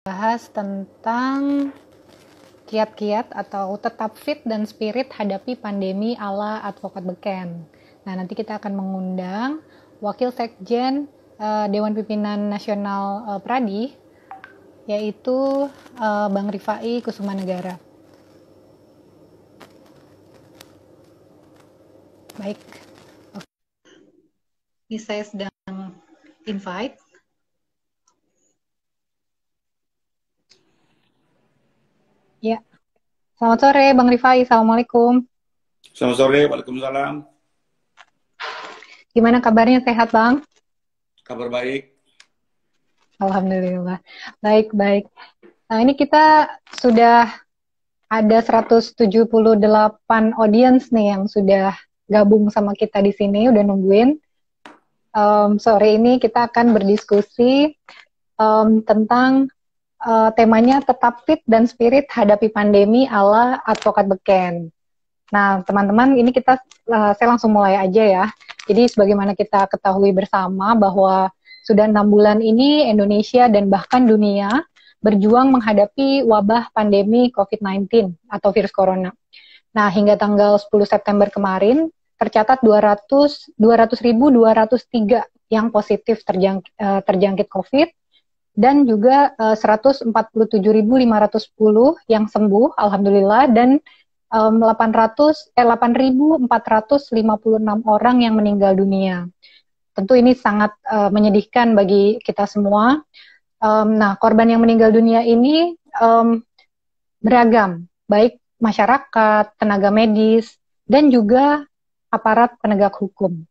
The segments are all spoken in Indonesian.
bahas tentang kiat-kiat atau tetap fit dan spirit hadapi pandemi ala Advokat Beken. Nah, nanti kita akan mengundang Wakil Sekjen Dewan Pimpinan Nasional Pradi, yaitu Bang Rifai Kusumanegara. Baik, ini saya sedang invite. Ya, selamat sore Bang Rifai, Assalamualaikum. Selamat sore, Waalaikumsalam. Gimana kabarnya, sehat Bang? Kabar baik. Alhamdulillah, baik-baik. Nah, ini kita sudah ada 178 audiens nih yang sudah gabung sama kita di sini, udah nungguin. Sore ini kita akan berdiskusi tentang temanya tetap fit dan spirit hadapi pandemi ala Advokat Beken. Nah, teman-teman, ini saya langsung mulai aja ya. Jadi, sebagaimana kita ketahui bersama bahwa sudah 6 bulan ini Indonesia dan bahkan dunia berjuang menghadapi wabah pandemi COVID-19 atau virus corona. Nah, hingga tanggal 10 September kemarin, tercatat 200.203 yang positif terjangkit COVID, dan juga 147.510 yang sembuh, alhamdulillah, dan 8.456 orang yang meninggal dunia. Tentu ini sangat menyedihkan bagi kita semua. Nah, korban yang meninggal dunia ini beragam, baik masyarakat, tenaga medis, dan juga aparat penegak hukum.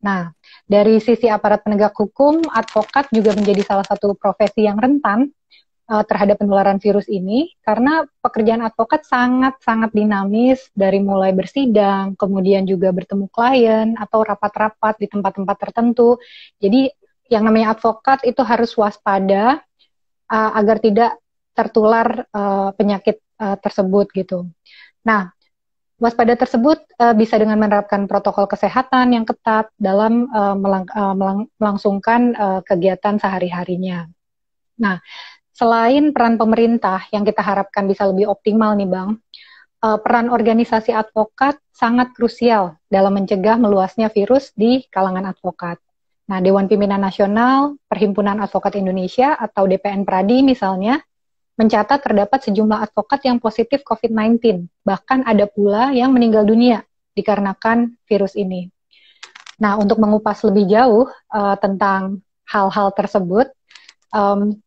Nah, dari sisi aparat penegak hukum, advokat juga menjadi salah satu profesi yang rentan terhadap penularan virus ini, karena pekerjaan advokat sangat-sangat dinamis, dari mulai bersidang, kemudian juga bertemu klien, atau rapat-rapat di tempat-tempat tertentu. Jadi, yang namanya advokat itu harus waspada agar tidak tertular penyakit tersebut gitu. Nah, waspada tersebut bisa dengan menerapkan protokol kesehatan yang ketat dalam melangsungkan kegiatan sehari-harinya. Nah, selain peran pemerintah yang kita harapkan bisa lebih optimal nih Bang, peran organisasi advokat sangat krusial dalam mencegah meluasnya virus di kalangan advokat. Nah, Dewan Pimpinan Nasional, Perhimpunan Advokat Indonesia atau DPN Pradi misalnya, mencatat terdapat sejumlah advokat yang positif COVID-19, bahkan ada pula yang meninggal dunia dikarenakan virus ini. Nah, untuk mengupas lebih jauh tentang hal-hal tersebut,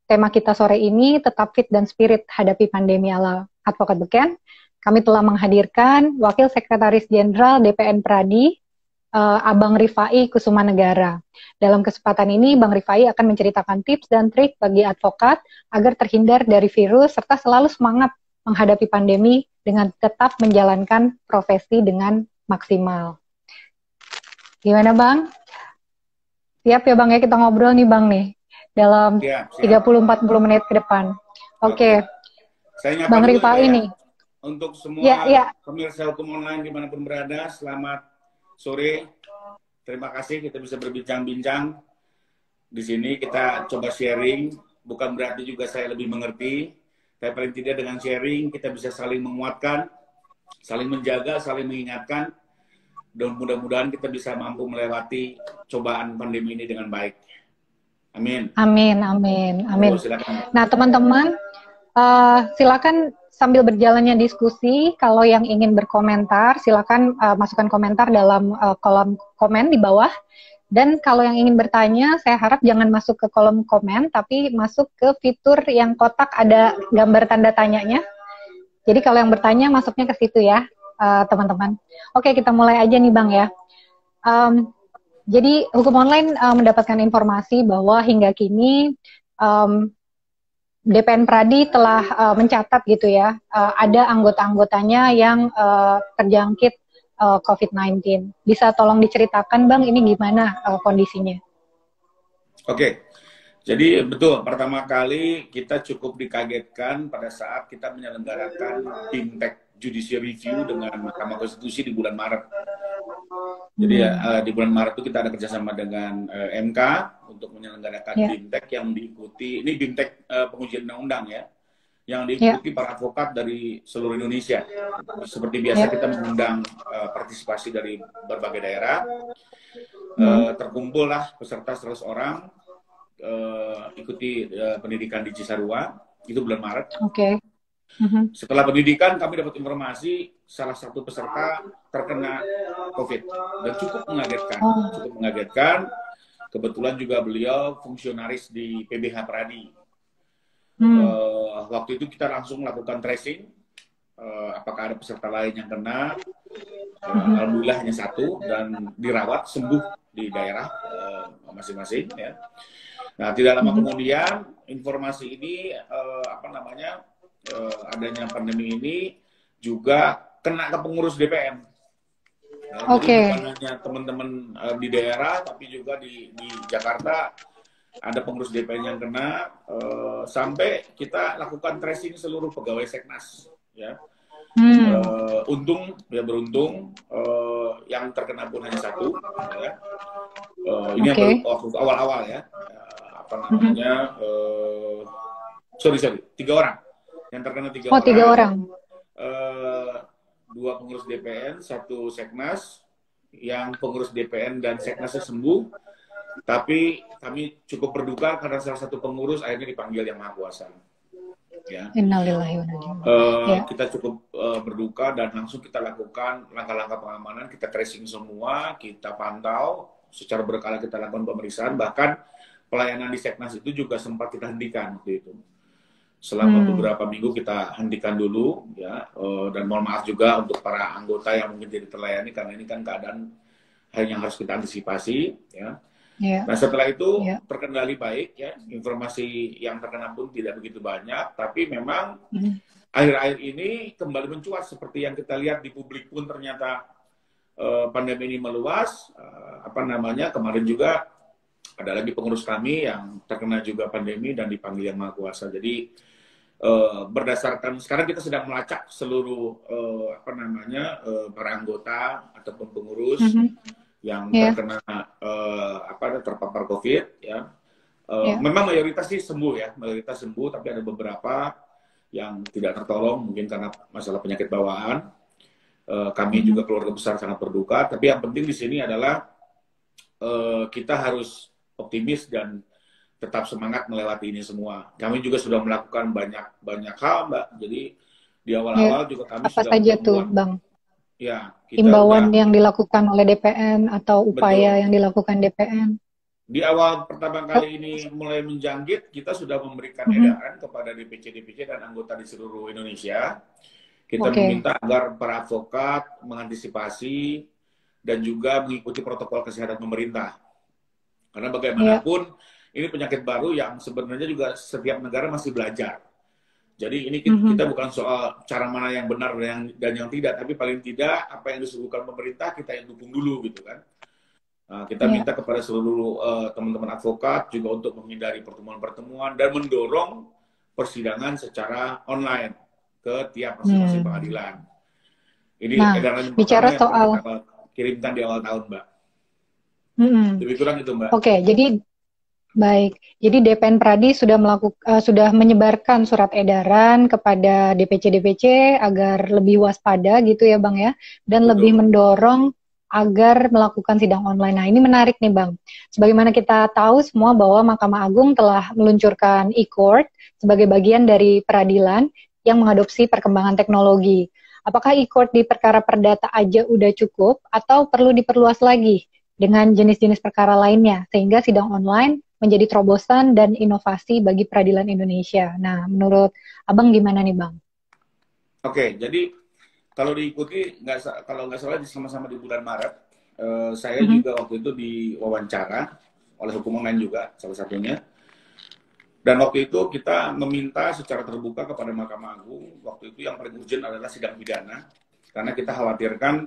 tema kita sore ini tetap fit dan spirit hadapi pandemi ala Advokat Beken. Kami telah menghadirkan Wakil Sekretaris Jenderal DPN Pradi, Abang Rifai Kusumanegara. Dalam kesempatan ini, Bang Rifai akan menceritakan tips dan trik bagi advokat agar terhindar dari virus serta selalu semangat menghadapi pandemi dengan tetap menjalankan profesi dengan maksimal. Gimana Bang? Siap ya Bang ya, kita ngobrol nih Bang nih dalam 30-40 menit ke depan. Oke. Saya Bang Rifai ini. Untuk semua pemirsa hukum online dimanapun berada, selamat sore. Terima kasih kita bisa berbincang-bincang di sini. Kita coba sharing, bukan berarti juga saya lebih mengerti, tapi paling tidak dengan sharing kita bisa saling menguatkan, saling menjaga, saling mengingatkan, dan mudah-mudahan kita bisa mampu melewati cobaan pandemi ini dengan baik. Amin. Amin, amin, amin. Oh, silakan. Nah, teman-teman, silakan sambil berjalannya diskusi, kalau yang ingin berkomentar, silakan masukkan komentar dalam kolom komen di bawah. Dan kalau yang ingin bertanya, saya harap jangan masuk ke kolom komen, tapi masuk ke fitur yang kotak ada gambar tanda tanyanya. Jadi kalau yang bertanya, masuknya ke situ ya, teman-teman. Oke, kita mulai aja nih Bang ya. Jadi hukum online mendapatkan informasi bahwa hingga kini DPN Pradi telah mencatat gitu ya, ada anggota-anggotanya yang terjangkit COVID-19. Bisa tolong diceritakan Bang, ini gimana kondisinya? Oke, jadi betul, pertama kali kita cukup dikagetkan pada saat kita menyelenggarakan Impact Judicial Review dengan Mahkamah Konstitusi di bulan Maret. Jadi di bulan Maret itu kita ada kerjasama dengan MK untuk menyelenggarakan BIMTEK yang diikuti, ini BIMTEK pengujian undang-undang ya, yang diikuti para advokat dari seluruh Indonesia. Seperti biasa kita mengundang partisipasi dari berbagai daerah, terkumpullah peserta 100 orang, ikuti pendidikan di Cisarua, itu bulan Maret. Setelah pendidikan kami dapat informasi salah satu peserta terkena COVID dan cukup mengagetkan. Kebetulan juga beliau fungsionaris di PBH Pradi. Waktu itu kita langsung melakukan tracing, apakah ada peserta lain yang kena. Alhamdulillah hanya satu dan dirawat sembuh di daerah masing-masing. Ya. Nah, tidak lama kemudian informasi ini adanya pandemi ini juga kena ke pengurus DPN. Jadi bukan hanya teman-teman di daerah, tapi juga di Jakarta ada pengurus DPN yang kena, sampai kita lakukan tracing seluruh pegawai Seknas. Ya. Beruntung yang terkena pun hanya satu. Ya. Ini waktu awal-awal ya. Tiga orang. Yang terkena tiga orang. 2 pengurus DPN, 1 Seknas, yang pengurus DPN dan Seknasnya sembuh, tapi kami cukup berduka karena salah satu pengurus akhirnya dipanggil Yang Maha Kuasa. Ya. Kita cukup berduka dan langsung kita lakukan langkah-langkah pengamanan, kita tracing semua, kita pantau, secara berkala kita lakukan pemeriksaan, bahkan pelayanan di Seknas itu juga sempat kita hentikan waktu itu. Selama beberapa minggu kita hentikan dulu, ya, dan mohon maaf juga untuk para anggota yang mungkin tidak terlayani karena ini kan keadaan hal yang harus kita antisipasi, ya. Nah setelah itu terkendali baik, ya, informasi yang terkena pun tidak begitu banyak, tapi memang akhir-akhir ini kembali mencuat seperti yang kita lihat di publik pun ternyata pandemi ini meluas, kemarin juga ada lagi pengurus kami yang terkena juga pandemi dan dipanggil Yang Maha Kuasa. Jadi berdasarkan sekarang kita sedang melacak seluruh para anggota ataupun pengurus yang terkena terpapar COVID, ya. Memang mayoritas sih sembuh ya, mayoritas sembuh, tapi ada beberapa yang tidak tertolong mungkin karena masalah penyakit bawaan. Kami juga keluarga besar sangat berduka, tapi yang penting di sini adalah kita harus optimis dan tetap semangat melewati ini semua. Kami juga sudah melakukan banyak hal, Mbak. Jadi di awal-awal juga kami sudah saja tuh, Bang? Ya, imbauan yang dilakukan oleh DPN atau upaya yang dilakukan DPN. Di awal pertama kali ini mulai menjangkit, kita sudah memberikan edaran kepada DPC dan anggota di seluruh Indonesia. Kita meminta agar para advokat mengantisipasi dan juga mengikuti protokol kesehatan pemerintah. Karena bagaimanapun ini penyakit baru yang sebenarnya juga setiap negara masih belajar. Jadi ini kita bukan soal cara mana yang benar dan yang tidak, tapi paling tidak apa yang disuguhkan pemerintah kita yang dukung dulu gitu kan. Nah, kita minta kepada seluruh teman-teman advokat juga untuk menghindari pertemuan-pertemuan dan mendorong persidangan secara online ke tiap masing-masing pengadilan. Ini edaran bicara soal kita kirimkan di awal tahun, Mbak. Lebih kurang itu, Mbak. Jadi baik, jadi DPN Pradi sudah menyebarkan surat edaran kepada DPC agar lebih waspada gitu ya Bang ya, dan lebih mendorong agar melakukan sidang online. Nah ini menarik nih Bang, sebagaimana kita tahu semua bahwa Mahkamah Agung telah meluncurkan e-court sebagai bagian dari peradilan yang mengadopsi perkembangan teknologi. Apakah e-court di perkara perdata aja udah cukup atau perlu diperluas lagi dengan jenis-jenis perkara lainnya sehingga sidang online menjadi terobosan dan inovasi bagi peradilan Indonesia. Nah, menurut Abang gimana nih, Bang? Jadi kalau diikuti, kalau nggak salah sama-sama di bulan Maret, saya juga waktu itu diwawancara oleh Hukum Online juga, salah satunya. Dan waktu itu kita meminta secara terbuka kepada Mahkamah Agung, waktu itu yang paling urgent adalah sidang pidana, karena kita khawatirkan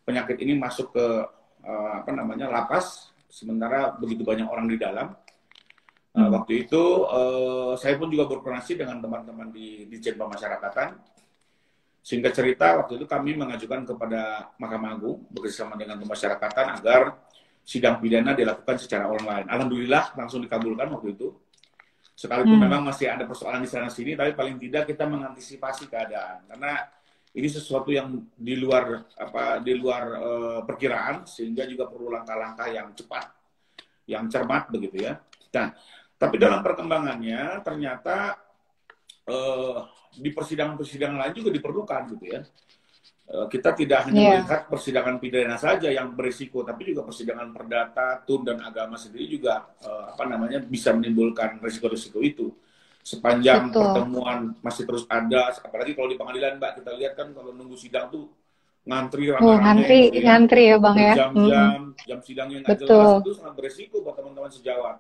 penyakit ini masuk ke lapas, sementara begitu banyak orang di dalam. Waktu itu saya pun juga berkoordinasi dengan teman-teman di Ditjen Pemasyarakatan Singkat cerita, waktu itu kami mengajukan kepada Mahkamah Agung bekerjasama dengan pemasyarakatan agar sidang pidana dilakukan secara online. Alhamdulillah langsung dikabulkan waktu itu. Sekalipun memang masih ada persoalan di sana sini, tapi paling tidak kita mengantisipasi keadaan karena ini sesuatu yang di luar perkiraan, sehingga juga perlu langkah-langkah yang cepat, yang cermat begitu ya. Nah, tapi dalam perkembangannya ternyata di persidangan-persidangan lain juga diperlukan gitu ya. Kita tidak hanya melihat persidangan pidana saja yang berisiko, tapi juga persidangan perdata, tun dan agama sendiri juga bisa menimbulkan risiko-risiko itu. Sepanjang pertemuan masih terus ada, apalagi kalau di pengadilan Mbak, kita lihat kan kalau nunggu sidang tuh ngantri rame-rame, ngantri ya Bang ya. Berjam-jam, jam sidangnya nggak jelas, itu sangat berisiko buat teman-teman sejawat.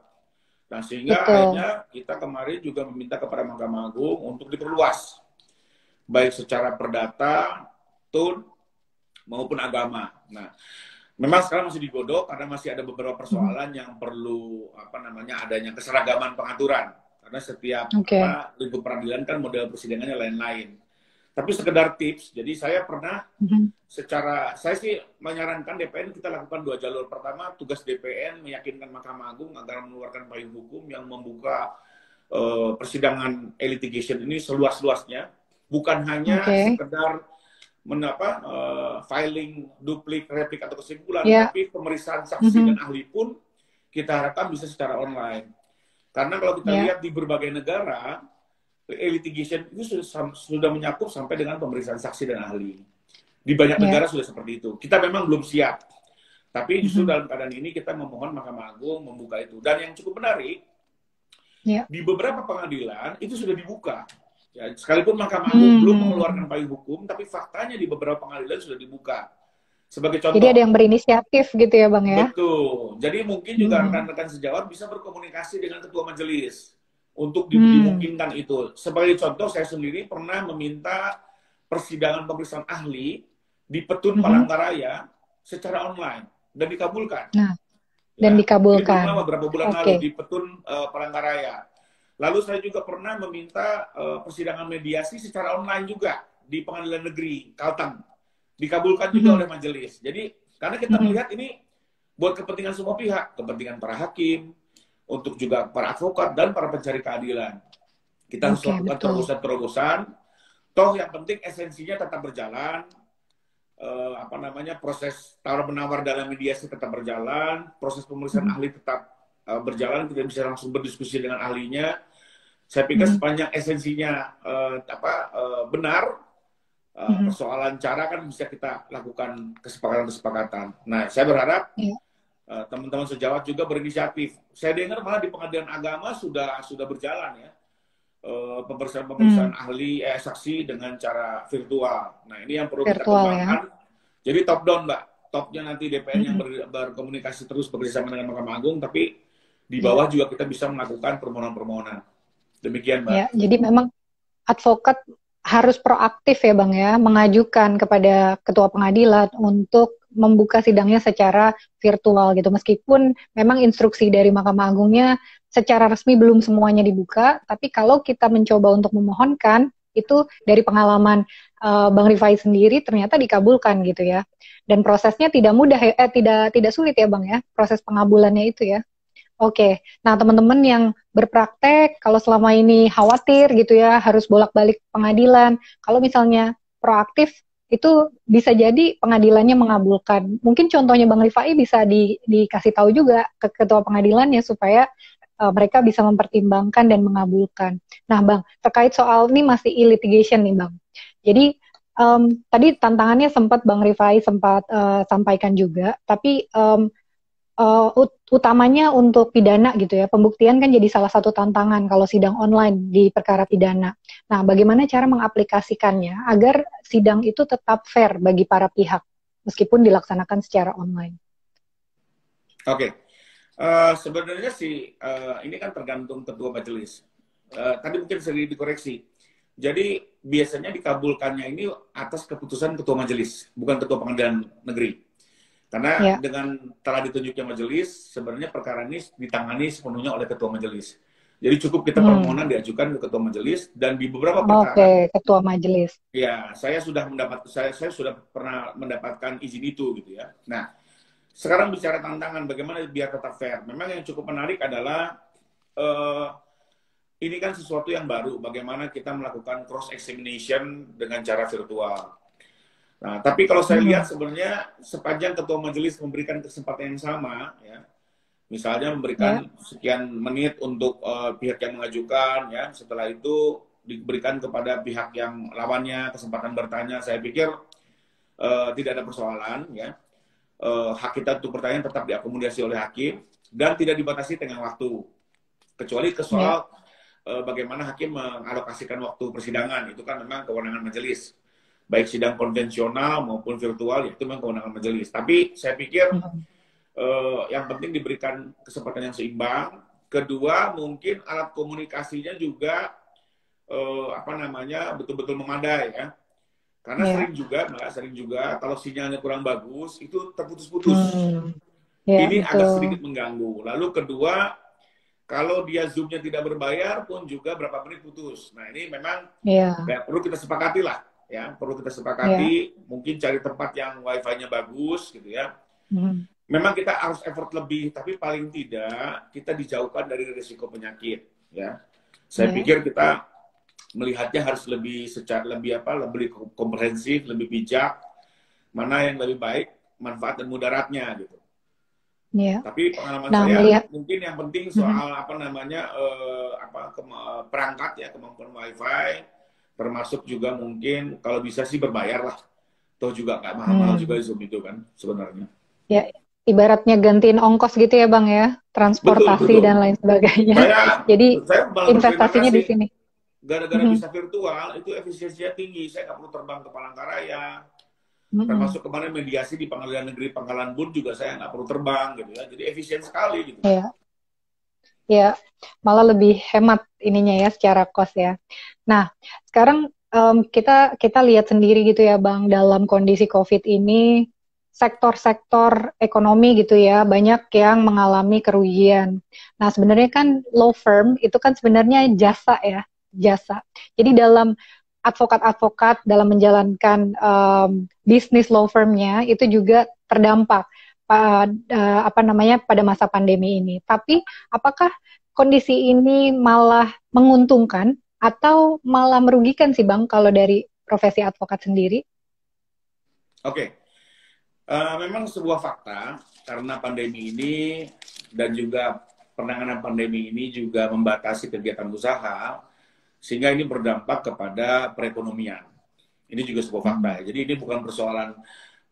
Nah, sehingga akhirnya kita kemarin juga meminta kepada Mahkamah Agung untuk diperluas, baik secara perdata, tun, maupun agama. Nah, memang sekarang masih digodok karena masih ada beberapa persoalan yang perlu adanya keseragaman pengaturan. Karena setiap lingkup peradilan kan model persidangannya lain-lain. Tapi sekedar tips, jadi saya pernah saya sih menyarankan DPN kita lakukan 2 jalur. Pertama, tugas DPN meyakinkan Mahkamah Agung agar mengeluarkan payung hukum yang membuka persidangan litigation ini seluas-luasnya, bukan hanya sekedar filing duplik, replik atau kesimpulan, tapi pemeriksaan saksi dan ahli pun kita harapkan bisa secara online. Karena kalau kita lihat di berbagai negara, litigation itu sudah menyakup sampai dengan pemeriksaan saksi dan ahli. Di banyak negara sudah seperti itu. Kita memang belum siap. Tapi justru dalam keadaan ini kita memohon Mahkamah Agung membuka itu. Dan yang cukup menarik, di beberapa pengadilan itu sudah dibuka. Ya, sekalipun Mahkamah Agung belum mengeluarkan payung hukum, tapi faktanya di beberapa pengadilan sudah dibuka. Sebagai contoh. Jadi ada yang berinisiatif gitu ya Bang ya? Betul. Jadi mungkin juga rekan-rekan sejawat bisa berkomunikasi dengan ketua majelis untuk dimungkinkan itu. Sebagai contoh, saya sendiri pernah meminta persidangan pemeriksaan ahli di Petun Palangkaraya secara online dan dikabulkan. Dan dikabulkan. Beberapa bulan lalu di Petun Palangkaraya. Lalu saya juga pernah meminta persidangan mediasi secara online juga di Pengadilan Negeri Kalteng. Dikabulkan juga oleh majelis. Jadi karena kita melihat ini buat kepentingan semua pihak, kepentingan para hakim, untuk juga para advokat dan para pencari keadilan. Kita harus lakukan terobosan-terobosan. Toh yang penting esensinya tetap berjalan. Proses tawar-menawar dalam mediasi tetap berjalan, proses pemeriksaan ahli tetap berjalan, kita bisa langsung berdiskusi dengan ahlinya. Saya pikir sepanjang esensinya benar, persoalan cara kan bisa kita lakukan kesepakatan-kesepakatan. Nah, saya berharap teman-teman sejawat juga berinisiatif. Saya dengar malah di pengadilan agama sudah berjalan ya, pemeriksaan ahli saksi dengan cara virtual. Nah, ini yang perlu kita kembangkan. Jadi top down, Mbak. Topnya nanti DPN yang berkomunikasi terus bekerjasama dengan Mahkamah Agung, tapi di bawah juga kita bisa melakukan permohonan-permohonan. Demikian, Mbak. Ya, jadi memang advokat harus proaktif ya Bang ya, mengajukan kepada ketua pengadilan untuk membuka sidangnya secara virtual gitu. Meskipun memang instruksi dari Mahkamah Agungnya secara resmi belum semuanya dibuka, tapi kalau kita mencoba untuk memohonkan, itu dari pengalaman Bang Rifai sendiri ternyata dikabulkan gitu ya. Dan prosesnya tidak mudah, tidak sulit ya Bang ya, proses pengabulannya itu ya. Oke, nah teman-teman yang berpraktek, kalau selama ini khawatir gitu ya, harus bolak-balik pengadilan, kalau misalnya proaktif, itu bisa jadi pengadilannya mengabulkan. Mungkin contohnya Bang Rifai bisa dikasih tahu juga ke ketua pengadilannya, supaya mereka bisa mempertimbangkan dan mengabulkan. Nah Bang, terkait soal ini masih e-litigation nih Bang. Jadi tadi tantangannya sempat Bang Rifai sempat sampaikan juga, tapi utamanya untuk pidana gitu ya, pembuktian kan jadi salah satu tantangan kalau sidang online di perkara pidana. Nah, bagaimana cara mengaplikasikannya agar sidang itu tetap fair bagi para pihak meskipun dilaksanakan secara online? Oke, sebenarnya sih ini kan tergantung ketua majelis. Tadi mungkin sering dikoreksi. Jadi biasanya dikabulkannya ini atas keputusan ketua majelis, bukan ketua pengadilan negeri. Karena dengan telah ditunjuknya majelis, sebenarnya perkara ini ditangani sepenuhnya oleh ketua majelis. Jadi cukup kita permohonan diajukan ke ketua majelis, dan di beberapa perkara. Oke, ketua majelis. Ya, saya sudah pernah mendapatkan izin itu gitu ya. Nah, sekarang bicara tantangan bagaimana biar tetap fair. Memang yang cukup menarik adalah ini kan sesuatu yang baru, bagaimana kita melakukan cross examination dengan cara virtual. Nah, tapi kalau saya lihat sebenarnya sepanjang ketua majelis memberikan kesempatan yang sama, ya, misalnya memberikan sekian menit untuk pihak yang mengajukan, ya, setelah itu diberikan kepada pihak yang lawannya kesempatan bertanya, saya pikir tidak ada persoalan, ya. Hak kita untuk bertanya tetap diakomodasi oleh hakim dan tidak dibatasi dengan waktu, kecuali ke soal bagaimana hakim mengalokasikan waktu persidangan, itu kan memang kewenangan majelis, baik sidang konvensional maupun virtual, itu memang kewenangan majelis. Tapi saya pikir yang penting diberikan kesempatan yang seimbang. Kedua, mungkin alat komunikasinya juga betul-betul memadai, ya. Karena sering juga kalau sinyalnya kurang bagus itu terputus-putus. Ini agak sedikit mengganggu. Lalu kedua, kalau dia Zoom-nya tidak berbayar pun juga berapa menit putus. Nah, ini memang perlu kita sepakati lah, ya. Perlu kita sepakati, mungkin cari tempat yang wifi-nya bagus gitu, ya. Memang kita harus effort lebih, tapi paling tidak kita dijauhkan dari risiko penyakit, ya. Saya pikir kita melihatnya harus lebih lebih komprehensif, lebih bijak, mana yang lebih baik manfaat dan mudaratnya gitu. Tapi pengalaman saya mungkin yang penting soal perangkat, ya, kemampuan wifi, termasuk juga mungkin kalau bisa sih berbayar lah, toh juga nggak mahal-mahal juga Zoom itu kan sebenarnya. Ya, ibaratnya gantiin ongkos gitu ya Bang, ya, transportasi betul. Dan lain sebagainya. Jadi investasinya di sini. Gara-gara bisa virtual, itu efisiensinya tinggi. Saya nggak perlu terbang ke Palangkaraya. Termasuk kemarin mediasi di Pengadilan Negeri Pangkalan Bun juga saya nggak perlu terbang gitu, ya. Jadi efisien sekali gitu. Ya, malah lebih hemat ininya ya secara cost, ya. Nah, sekarang kita lihat sendiri gitu ya Bang, dalam kondisi COVID ini sektor-sektor ekonomi gitu ya, banyak yang mengalami kerugian. Nah, sebenarnya kan law firm itu kan sebenarnya jasa, ya. Jasa. Jadi dalam advokat-advokat dalam menjalankan bisnis law firm-nya itu juga terdampak pada masa pandemi ini. Tapi apakah kondisi ini malah menguntungkan atau malah merugikan sih Bang kalau dari profesi advokat sendiri? Oke. Memang sebuah fakta karena pandemi ini dan juga penanganan pandemi ini juga membatasi kegiatan usaha, sehingga ini berdampak kepada perekonomian. Ini juga sebuah fakta. Jadi ini bukan persoalan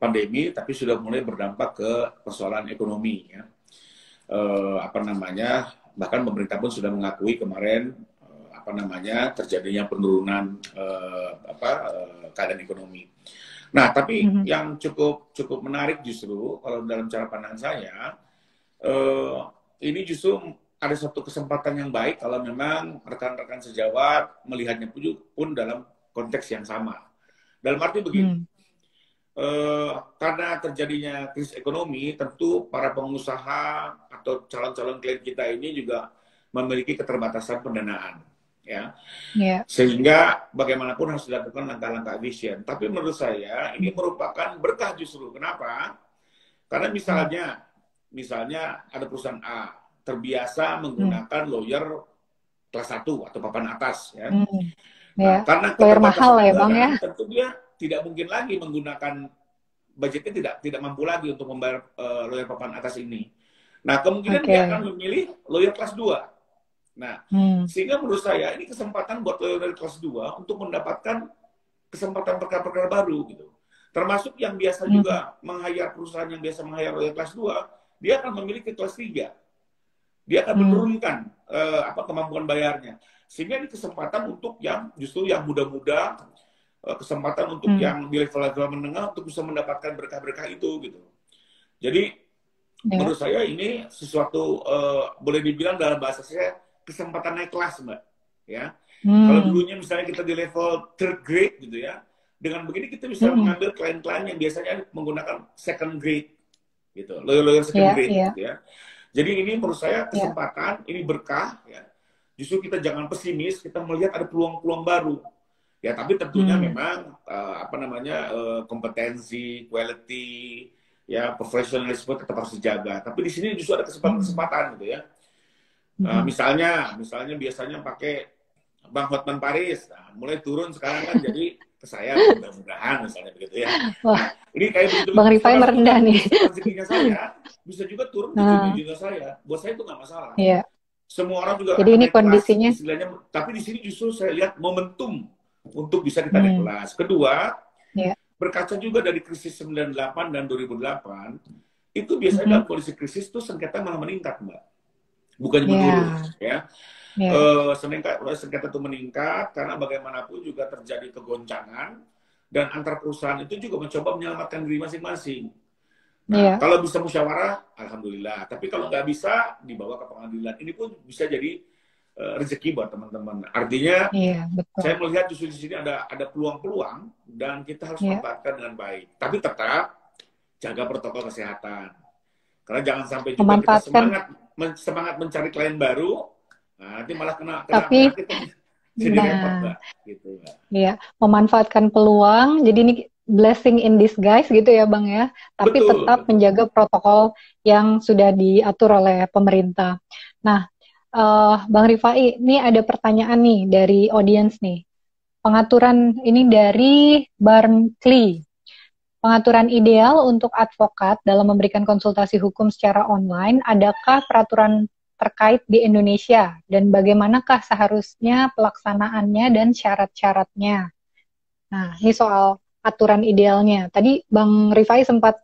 pandemi, tapi sudah mulai berdampak ke persoalan ekonomi, ya. Bahkan pemerintah pun sudah mengakui kemarin terjadinya penurunan keadaan ekonomi. Nah, tapi yang cukup menarik justru kalau dalam cara pandang saya, ini justru ada satu kesempatan yang baik kalau memang rekan-rekan sejawat melihatnya pun dalam konteks yang sama. Dalam arti begini, karena terjadinya krisis ekonomi, tentu para pengusaha atau calon-calon klien kita ini juga memiliki keterbatasan pendanaan, ya. Sehingga bagaimanapun harus dilakukan langkah-langkah efisien. Tapi menurut saya ini merupakan berkah justru. Kenapa? Karena misalnya ada perusahaan A terbiasa menggunakan lawyer kelas 1 atau papan atas, ya. Nah, karena lawyer mahal ya Bang, ya. Tentu dia tidak mungkin lagi menggunakan budgetnya, tidak mampu lagi untuk membayar lawyer papan atas ini. Nah, kemungkinan dia akan memilih lawyer kelas 2. Nah, sehingga menurut saya ini kesempatan buat lawyer kelas 2 untuk mendapatkan kesempatan perkara-perkara baru gitu. Termasuk yang biasa juga perusahaan yang biasa meng-hire lawyer kelas 2, dia akan memiliki kelas 3. Dia akan menurunkan kemampuan bayarnya. Sehingga ini kesempatan untuk yang muda-muda, kesempatan untuk yang di level-level menengah untuk bisa mendapatkan berkah-berkah itu gitu. Jadi menurut saya ini sesuatu boleh dibilang dalam bahasa saya kesempatan naik kelas, Mbak. Ya. Kalau dulunya misalnya kita di level third grade gitu ya, dengan begini kita bisa mengambil klien-klien yang biasanya menggunakan second grade gitu, lawyer second grade gitu ya. Jadi ini menurut saya kesempatan, ini berkah, ya. Justru kita jangan pesimis, kita melihat ada peluang-peluang baru. Ya, tapi tentunya memang kompetensi, quality, ya profesionalisme tetap harus dijaga. Tapi di sini justru ada kesempatan-kesempatan gitu ya. Misalnya biasanya pakai Bang Hotman Paris, nah, mulai turun sekarang kan jadi ke saya mudah-mudahan misalnya begitu ya. Nah, ini kayak begitu. Bang Rifai merendah nih. Rezekinya saya bisa juga turun di dunia saya. Buat saya itu nggak masalah. Iya. Semua orang juga jadi akan ini naik kondisinya. kelas, istilahnya. Tapi di sini justru saya lihat momentum untuk bisa kita naik kelas. Kedua, berkaca juga dari krisis 98 dan 2008, itu biasanya dalam kondisi krisis itu sengketa malah meningkat, Mbak. Bukannya menurun, ya. Sengketa itu meningkat karena bagaimanapun juga terjadi kegoncangan dan antar perusahaan itu juga mencoba menyelamatkan diri masing-masing. Nah, kalau bisa musyawarah, alhamdulillah. Tapi kalau nggak bisa, dibawa ke pengadilan. Ini pun bisa jadi rezeki buat teman-teman. Artinya, saya melihat justru di sini ada peluang-peluang dan kita harus manfaatkan dengan baik. Tapi tetap jaga protokol kesehatan. Karena jangan sampai juga kita semangat mencari klien baru, nah, nanti malah kena penyakit. Jadi repot, Mbak. Gitu, Mbak. Iya, memanfaatkan peluang. Jadi ini blessing in disguise gitu ya, Bang ya. Tapi tetap menjaga protokol yang sudah diatur oleh pemerintah. Nah, Bang Rifai, ini ada pertanyaan nih dari audiens nih. Pengaturan ini dari Barnkley. Pengaturan ideal untuk advokat dalam memberikan konsultasi hukum secara online, adakah peraturan terkait di Indonesia? Dan bagaimanakah seharusnya pelaksanaannya dan syarat-syaratnya? Nah, ini soal aturan idealnya. Tadi Bang Rifai sempat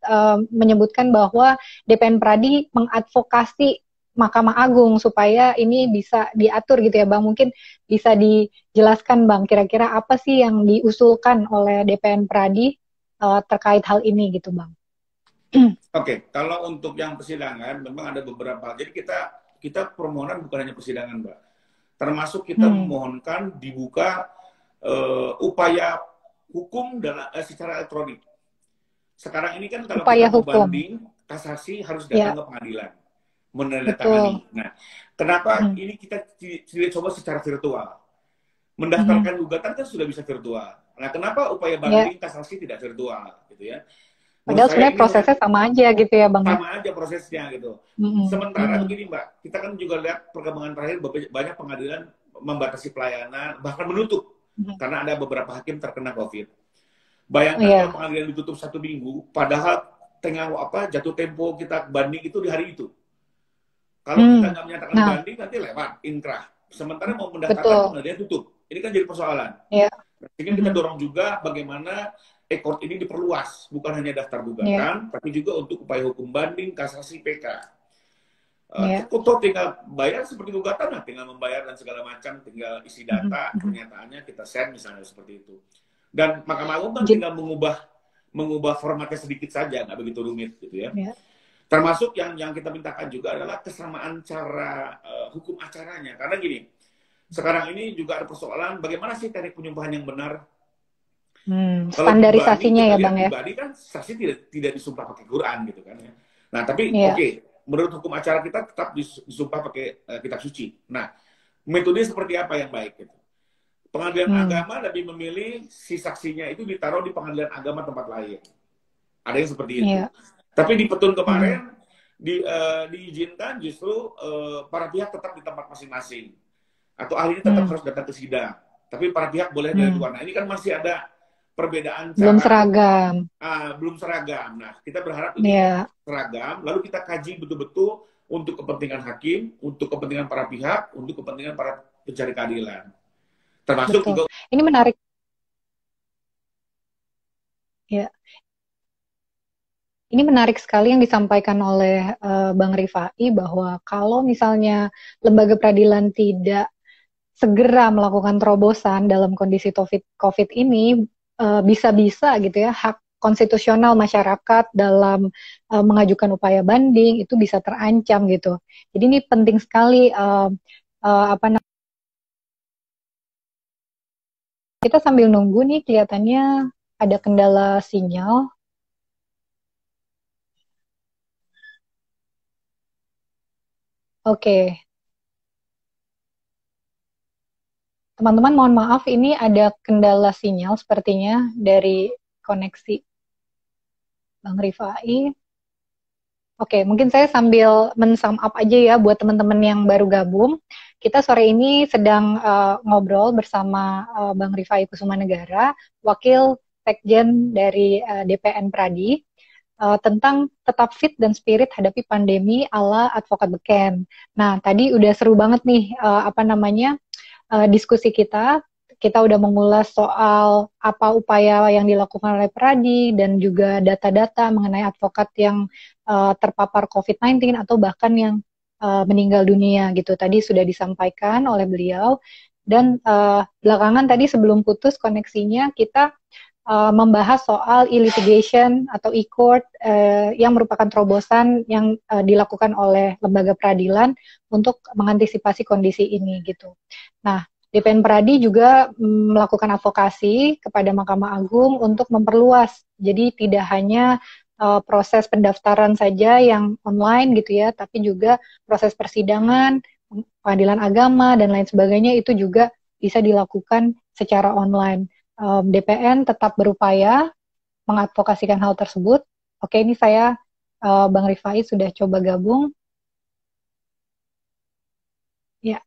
menyebutkan bahwa DPN Pradi mengadvokasi Mahkamah Agung supaya ini bisa diatur gitu ya Bang. Mungkin bisa dijelaskan Bang, kira-kira apa sih yang diusulkan oleh DPN Pradi terkait hal ini gitu Bang. Oke, kalau untuk yang persidangan memang ada beberapa. Jadi kita permohonan bukan hanya persidangan, Mbak. Termasuk kita memohonkan dibuka upaya hukum secara elektronik. Sekarang ini kan kalau upaya kita mau hukum. banding, kasasi harus datang ke pengadilan, menandatangani. Nah, kenapa ini kita tidak coba secara virtual? Mendaftarkan gugatan kan sudah bisa virtual. Nah, kenapa upaya banding kasasi tidak virtual, gitu ya? Padahal sebenarnya prosesnya sama aja gitu ya, Bang. Sama aja prosesnya gitu. Sementara begini, Mbak, kita kan juga lihat perkembangan terakhir banyak pengadilan membatasi pelayanan, bahkan menutup karena ada beberapa hakim terkena COVID. Bayangkan kalau pengadilan ditutup 1 minggu, padahal jatuh tempo kita banding itu di hari itu. Kalau kita nggak menyatakan banding, nanti lewat inkrah. Sementara mau mendaftarkan pengadilan tutup. Ini kan jadi persoalan. Sehingga kita dorong juga bagaimana e-court ini diperluas, bukan hanya daftar gugatan, tapi juga untuk upaya hukum banding, kasasi, PK. Cukup tinggal bayar seperti gugatan, tinggal membayar dan segala macam, tinggal isi data, pernyataannya kita send misalnya seperti itu. Dan Mahkamah Agung kan tinggal mengubah formatnya sedikit saja, nggak begitu rumit gitu ya. Termasuk yang kita mintakan juga adalah kesamaan cara hukum acaranya. Karena gini, sekarang ini juga ada persoalan bagaimana sih teknik penyumpahan yang benar. Standarisasinya ya Bang ya. Pribadi kan saksi tidak disumpah pakai Quran gitu kan ya. Nah tapi oke, menurut hukum acara kita tetap disumpah pakai kitab suci. Nah metode seperti apa yang baik gitu. Pengadilan agama lebih memilih si saksinya itu ditaruh di pengadilan agama tempat lain. Ada yang seperti itu. Tapi di petun kemarin diizinkan justru para pihak tetap di tempat masing-masing. Atau ahlinya tetap harus datang ke sidang. Tapi para pihak boleh dari luar. Nah ini kan masih ada perbedaan cara. Belum seragam. Belum seragam. Nah kita berharap ini seragam. Lalu kita kaji betul-betul untuk kepentingan hakim, untuk kepentingan para pihak, untuk kepentingan para pencari keadilan. Termasuk juga. Ini menarik. Ya. Ini menarik sekali yang disampaikan oleh Bang Rifai bahwa kalau misalnya lembaga peradilan tidak segera melakukan terobosan dalam kondisi COVID ini, bisa-bisa gitu ya hak konstitusional masyarakat dalam mengajukan upaya banding itu bisa terancam gitu. Jadi ini penting sekali kita sambil nunggu nih kelihatannya ada kendala sinyal. Oke. teman-teman mohon maaf ini ada kendala sinyal sepertinya dari koneksi Bang Rifai. Oke, mungkin saya sambil men-sum up aja ya buat teman-teman yang baru gabung. Kita sore ini sedang ngobrol bersama Bang Rifai Kusumanegara, Wakil Sekjen dari DPN Pradi, tentang tetap fit dan spirit hadapi pandemi ala advokat beken. Nah, tadi udah seru banget nih diskusi kita. Kita udah mengulas soal apa upaya yang dilakukan oleh Pradi dan juga data-data mengenai advokat yang terpapar COVID-19 atau bahkan yang meninggal dunia gitu. Tadi sudah disampaikan oleh beliau dan belakangan tadi sebelum putus koneksinya kita membahas soal e-litigation atau e-court yang merupakan terobosan yang dilakukan oleh lembaga peradilan untuk mengantisipasi kondisi ini gitu. Nah, DPN Pradi juga melakukan advokasi kepada Mahkamah Agung untuk memperluas. Jadi tidak hanya proses pendaftaran saja yang online gitu ya, tapi juga proses persidangan, pengadilan agama dan lain sebagainya itu juga bisa dilakukan secara online. DPN tetap berupaya mengadvokasikan hal tersebut. Oke, ini saya Bang Rifai sudah coba gabung. Ya.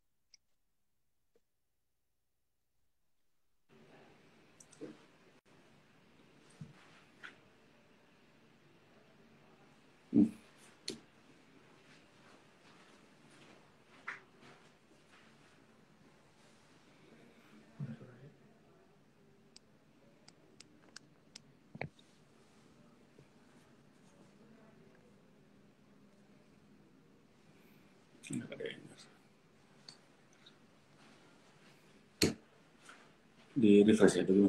Di refresh ya dulu.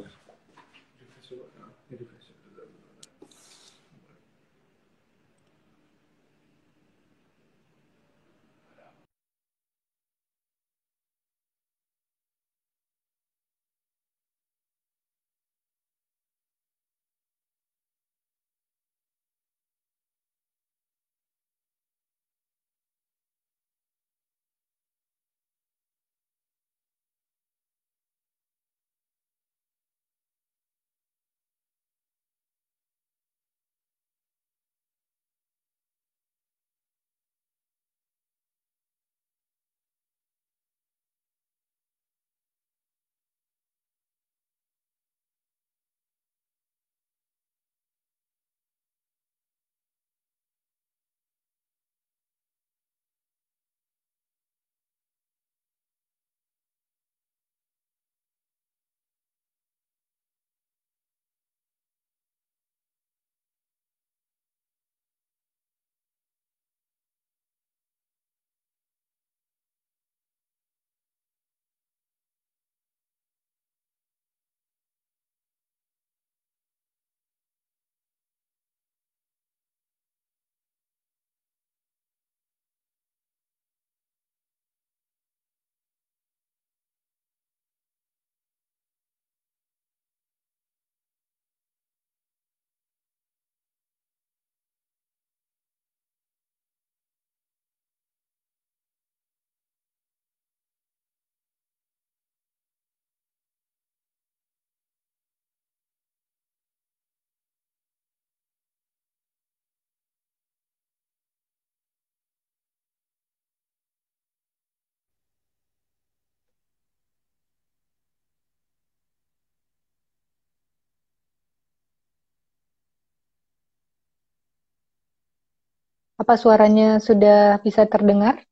Apa suaranya sudah bisa terdengar?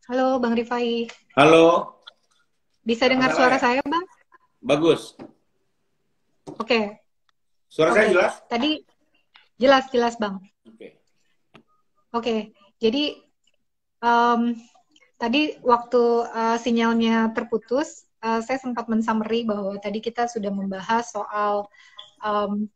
Halo Bang Rifai. Halo, Bisa ada dengar masalah suara ya? saya, Bang? Bagus. Oke, Suara saya oke. jelas? Tadi jelas-jelas, Bang. Oke. Oke, jadi em, tadi waktu sinyalnya terputus, saya sempat men-summary bahwa tadi kita sudah membahas soal em,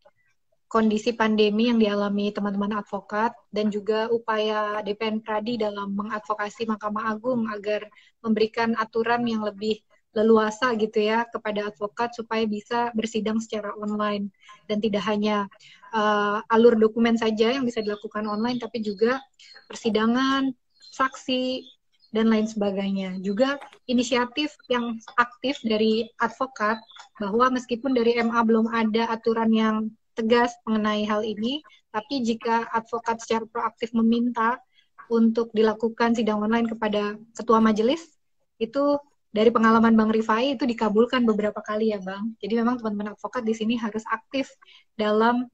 kondisi pandemi yang dialami teman-teman advokat dan juga upaya DPN Pradi dalam mengadvokasi Mahkamah Agung agar memberikan aturan yang lebih leluasa gitu ya kepada advokat supaya bisa bersidang secara online dan tidak hanya alur dokumen saja yang bisa dilakukan online tapi juga persidangan, saksi dan lain sebagainya. Juga inisiatif yang aktif dari advokat bahwa meskipun dari MA belum ada aturan yang tegas mengenai hal ini, tapi jika advokat secara proaktif meminta untuk dilakukan sidang online kepada ketua majelis, itu dari pengalaman Bang Rifai itu dikabulkan beberapa kali ya Bang. Jadi memang teman-teman advokat di sini harus aktif dalam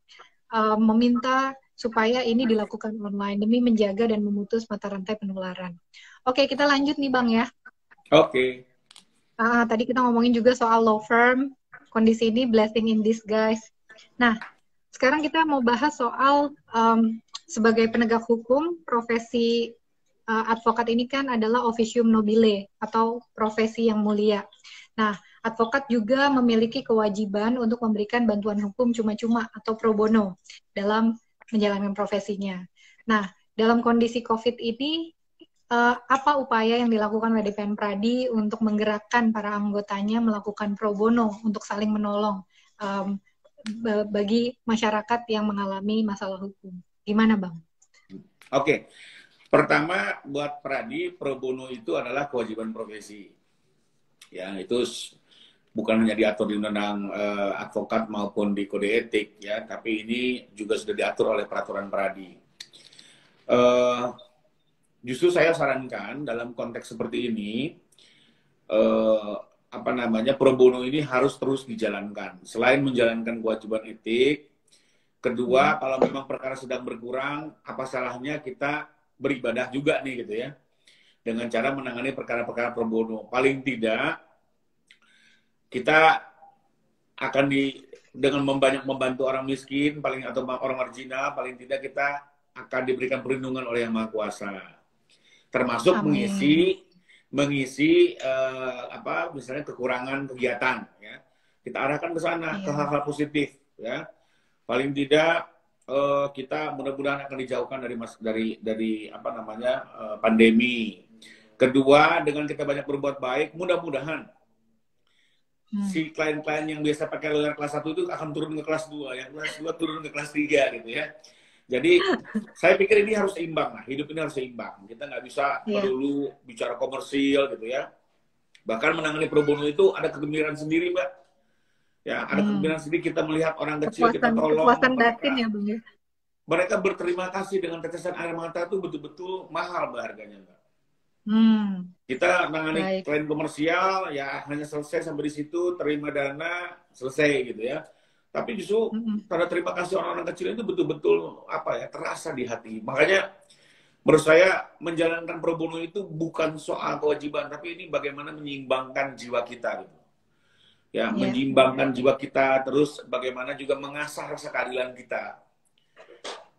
meminta supaya ini dilakukan online demi menjaga dan memutus mata rantai penularan. Oke, kita lanjut nih Bang ya. Oke. Tadi kita ngomongin juga soal law firm, kondisi ini blessing in disguise. Nah, sekarang kita mau bahas soal sebagai penegak hukum, profesi advokat ini kan adalah officium nobile atau profesi yang mulia. Nah, advokat juga memiliki kewajiban untuk memberikan bantuan hukum cuma-cuma atau pro bono dalam menjalankan profesinya. Nah, dalam kondisi COVID ini, apa upaya yang dilakukan oleh DPN Pradi untuk menggerakkan para anggotanya melakukan pro bono untuk saling menolong bagi masyarakat yang mengalami masalah hukum? Gimana, Bang? Oke. Pertama, buat Pradi, pro bono itu adalah kewajiban profesi. Ya, itu bukan hanya diatur di undang-undang advokat maupun di kode etik, ya, tapi ini juga sudah diatur oleh peraturan Pradi. Justru saya sarankan dalam konteks seperti ini, pro bono ini harus terus dijalankan. Selain menjalankan kewajiban etik, kedua, kalau memang perkara sedang berkurang, apa salahnya kita beribadah juga nih gitu ya, dengan cara menangani perkara-perkara pro bono. Paling tidak kita akan dengan banyak membantu orang miskin, atau orang marginal, paling tidak kita akan diberikan perlindungan oleh Yang Maha Kuasa. Termasuk Amin. mengisi misalnya kekurangan kegiatan, ya. Kita arahkan ke sana, ke hal-hal positif, ya. Paling tidak kita mudah-mudahan akan dijauhkan dari pandemi. Kedua, dengan kita banyak berbuat baik, mudah-mudahan si klien-klien yang biasa pakai lawyer kelas 1 itu akan turun ke kelas 2, yang kelas 2 turun ke kelas 3 gitu ya. Jadi saya pikir ini harus seimbang lah, hidup ini harus seimbang. Kita nggak bisa melulu bicara komersil gitu ya. Bahkan menangani pro bono itu ada kegembiraan sendiri, Mbak. Ya, ada kegembiraan sendiri kita melihat orang kecil, kita tolong kepuasan mereka. batin ya, Bang ya. Mereka berterima kasih dengan tetesan air mata itu betul-betul mahal Mbak harganya, Mbak. Kita menangani klien komersial ya hanya selesai sampai di situ, terima dana, selesai gitu ya. Tapi justru tanda terima kasih orang-orang kecil itu betul-betul terasa di hati. Makanya menurut saya menjalankan pro bono itu bukan soal kewajiban, tapi ini bagaimana menyeimbangkan jiwa kita gitu. Ya, menyeimbangkan jiwa kita, terus bagaimana juga mengasah rasa keadilan kita.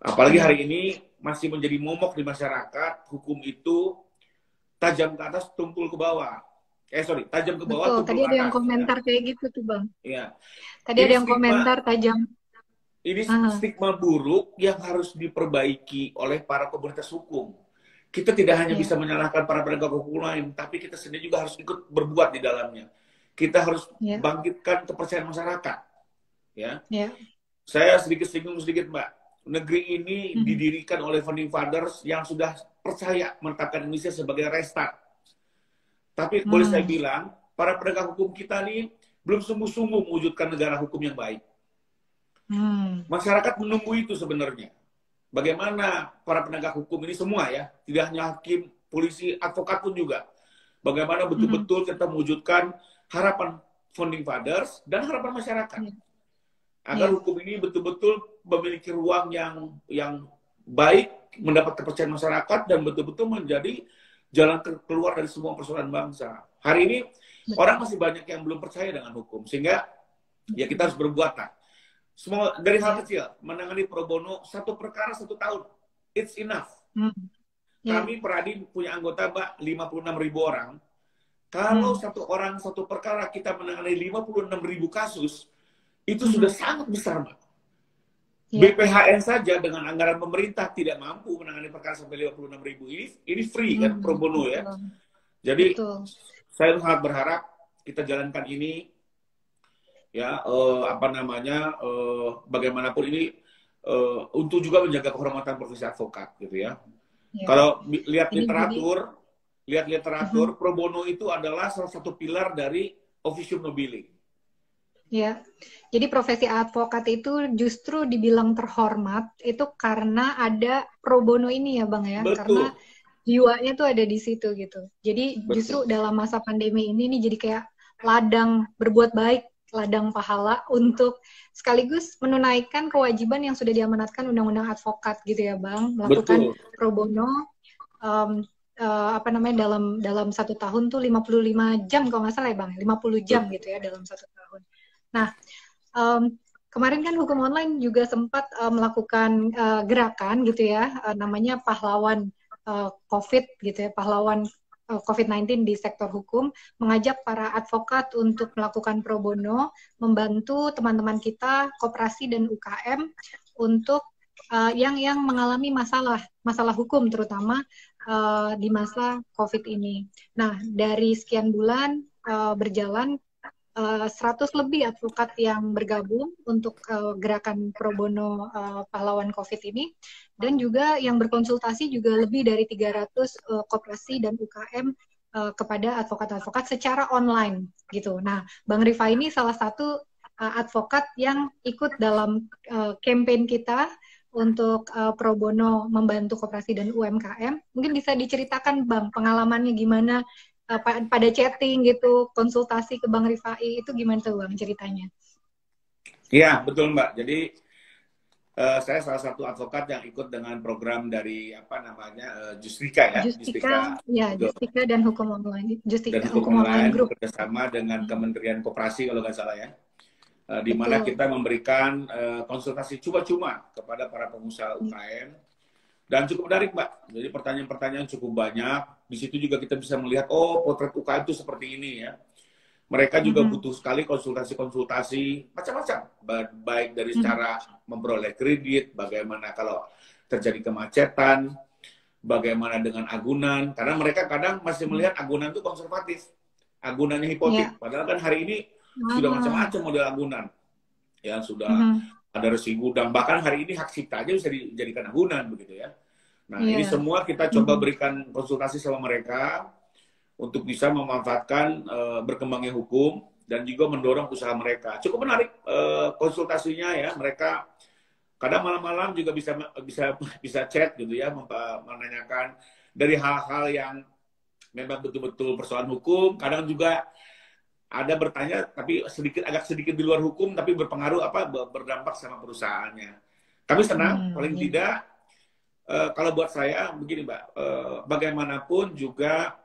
Apalagi hari ini masih menjadi momok di masyarakat, hukum itu tajam ke atas, tumpul ke bawah. Tajam ke bawah, tumpul tadi ke atas. Tadi ada yang komentar kayak gitu tuh, Bang. Iya. Tadi ada yang komentar tajam. Ini stigma buruk yang harus diperbaiki oleh para komunitas hukum. Kita tidak hanya bisa menyalahkan para penegak hukum lain, tapi kita sendiri juga harus ikut berbuat di dalamnya. Kita harus bangkitkan kepercayaan masyarakat. Ya. Saya sedikit Mbak. Negeri ini didirikan oleh founding fathers yang sudah percaya menetapkan Indonesia sebagai restart. Tapi boleh saya bilang, para penegak hukum kita nih belum sungguh-sungguh mewujudkan negara hukum yang baik. Masyarakat menunggu itu sebenarnya. Bagaimana para penegak hukum ini semua ya, tidak hanya hakim, polisi, advokat pun juga. Bagaimana betul-betul kita mewujudkan harapan founding fathers dan harapan masyarakat. Agar hukum ini betul-betul memiliki ruang yang baik, mendapat kepercayaan masyarakat, dan betul-betul menjadi jalan keluar dari semua persoalan bangsa. Hari ini orang masih banyak yang belum percaya dengan hukum, sehingga ya kita harus berbuat lah. Semua dari hal kecil, menangani pro bono 1 perkara 1 tahun, it's enough. Kami Peradi punya anggota Mbak 56.000 orang. Kalau 1 orang 1 perkara kita menangani 56.000 kasus, itu sudah sangat besar Mbak. BPHN saja dengan anggaran pemerintah tidak mampu menangani perkara sampai 56.000. Ini free kan pro bono ya. Jadi saya sangat berharap kita jalankan ini ya bagaimanapun ini untuk juga menjaga kehormatan profesi advokat gitu ya. Kalau lihat literatur pro bono itu adalah salah satu pilar dari officium nobile. Ya, jadi profesi advokat itu justru dibilang terhormat itu karena ada pro bono ini ya Bang ya. Betul. Karena jiwanya tuh ada di situ gitu. Jadi justru dalam masa pandemi ini nih jadi kayak ladang berbuat baik, ladang pahala untuk sekaligus menunaikan kewajiban yang sudah diamanatkan Undang-Undang Advokat gitu ya Bang. Melakukan pro bono dalam 1 tahun tuh 55 jam kalau nggak salah ya Bang, 50 jam gitu ya dalam 1 tahun. Nah, kemarin kan Hukum Online juga sempat melakukan gerakan gitu ya, namanya pahlawan COVID gitu ya, pahlawan COVID-19 di sektor hukum, mengajak para advokat untuk melakukan pro bono, membantu teman-teman kita, koperasi dan UKM untuk yang mengalami masalah hukum terutama di masa COVID ini. Nah, dari sekian bulan berjalan 100 lebih advokat yang bergabung untuk gerakan pro bono pahlawan COVID ini, dan juga yang berkonsultasi juga lebih dari 300 koperasi dan UKM kepada advokat-advokat secara online gitu. Nah, Bang Rifa ini salah satu advokat yang ikut dalam campaign kita untuk pro bono membantu koperasi dan UMKM. Mungkin bisa diceritakan Bang pengalamannya gimana pada chatting gitu, konsultasi ke Bang Rifai, itu gimana tuh Bang ceritanya? Iya, betul Mbak. Jadi saya salah satu advokat yang ikut dengan program dari Justika ya. Justika dan Hukum Online. Justika dan Hukum Online Group bekerjasama dengan Kementerian Koperasi kalau nggak salah ya. Di mana kita memberikan konsultasi cuma-cuma kepada para pengusaha UKM. Dan cukup menarik, Mbak. Jadi pertanyaan-pertanyaan cukup banyak. Di situ juga kita bisa melihat, potret UKM itu seperti ini ya. Mereka juga butuh sekali konsultasi-konsultasi macam-macam. Baik dari cara memperoleh kredit, bagaimana kalau terjadi kemacetan, bagaimana dengan agunan. Karena mereka kadang masih melihat agunan itu konservatif. Agunannya hipotek. Padahal kan hari ini sudah macam-macam model agunan. Ya, sudah ada resi gudang, bahkan hari ini hak cipta aja bisa dijadikan agunan begitu ya. Nah, ini semua kita coba berikan konsultasi sama mereka untuk bisa memanfaatkan berkembangnya hukum dan juga mendorong usaha mereka. Cukup menarik konsultasinya ya. Mereka kadang malam-malam juga bisa chat gitu ya, menanyakan dari hal-hal yang memang betul-betul persoalan hukum. Kadang juga ada bertanya tapi agak sedikit di luar hukum tapi berpengaruh berdampak sama perusahaannya. Kami senang paling tidak kalau buat saya begini Mbak, bagaimanapun juga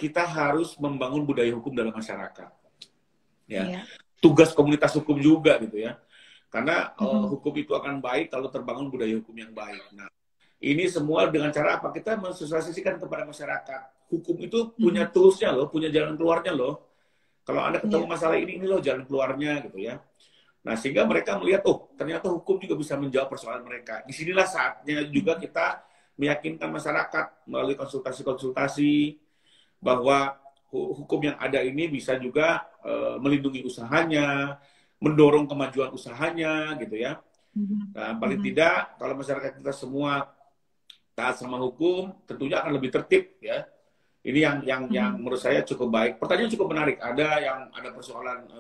kita harus membangun budaya hukum dalam masyarakat. Ya. Tugas komunitas hukum juga gitu ya. Karena hukum itu akan baik kalau terbangun budaya hukum yang baik. Nah, ini semua dengan cara apa? Kita mensosialisasikan kepada masyarakat. Hukum itu punya tools-nya loh, punya jalan keluarnya loh. Kalau Anda ketemu masalah ini loh jalan keluarnya gitu ya. Nah, sehingga mereka melihat, ternyata hukum juga bisa menjawab persoalan mereka. Disinilah saatnya juga kita meyakinkan masyarakat melalui konsultasi-konsultasi bahwa hukum yang ada ini bisa juga melindungi usahanya, mendorong kemajuan usahanya gitu ya. Nah, paling tidak kalau masyarakat kita semua taat sama hukum, tentunya akan lebih tertib ya. Ini yang menurut saya cukup baik. Pertanyaan cukup menarik. Ada persoalan